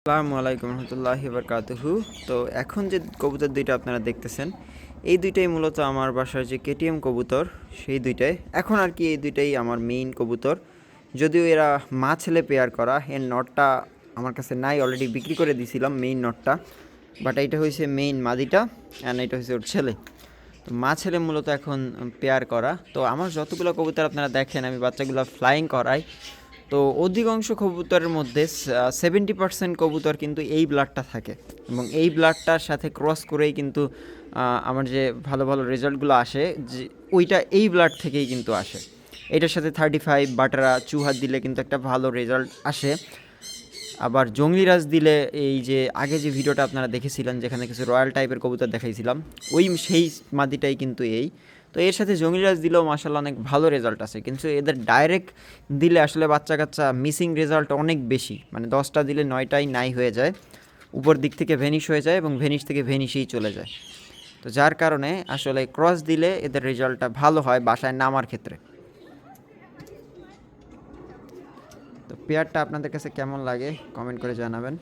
আসসালামু আলাইকুম রহমতুল্লাহি বারকাতুহু। তো এখন যে কবুতর দুইটা আপনারা দেখতেছেন, এই দুইটাই মূলত আমার বাসার যে কেটিএম কবুতর, সেই দুইটাই এখন আর কি এই দুইটাই আমার মেইন কবুতর। যদিও এরা মা ছেলে পেয়ার করা, এর নটটা আমার কাছে নাই, অলরেডি বিক্রি করে দিয়েছিলাম মেইন নটটা। বাট এইটা হয়েছে মেইন মাদিটা, অ্যান্ড এটা হয়েছে ওর ছেলে। তো মা ছেলে মূলত এখন পেয়ার করা। তো আমার যতগুলো কবুতর আপনারা দেখেন, আমি বাচ্চাগুলো ফ্লাইং করাই। তো অধিকাংশ কবুতরের মধ্যে 70% কবুতর কিন্তু এই ব্লাডটা থাকে, এবং এই ব্লাডটার সাথে ক্রস করেই কিন্তু আমার যে ভালো ভালো রেজাল্টগুলো আসে, যে ওইটা এই ব্লাড থেকেই কিন্তু আসে। এটার সাথে 35 বাটারা চুহাত দিলে কিন্তু একটা ভালো রেজাল্ট আসে। আবার জংলিরাজ দিলে, এই যে আগে যে ভিডিওটা আপনারা দেখেছিলেন যেখানে কিছু রয়্যাল টাইপের কবুতর দেখাইছিলাম, ওই সেই মাদিটাই কিন্তু এই। তো এর সাথে জংলিরাজ দিলেও মাশাআল্লাহ অনেক ভালো রেজাল্ট আসে, কিন্তু এদের ডাইরেক্ট দিলে আসলে বাচ্চা কাচ্চা মিসিং রেজাল্ট অনেক বেশি, মানে 10টা দিলে 9টাই নাই হয়ে যায়, উপর দিক থেকে ভেনিশ হয়ে যায় এবং ভেনিশ থেকে ভেনিশেই চলে যায়। তো যার কারণে আসলে ক্রস দিলে এদের রেজাল্টটা ভালো হয় বাসায় নামার ক্ষেত্রে। তো পেয়ারটা আপনাদের কাছে কেমন লাগে কমেন্ট করে জানাবেন।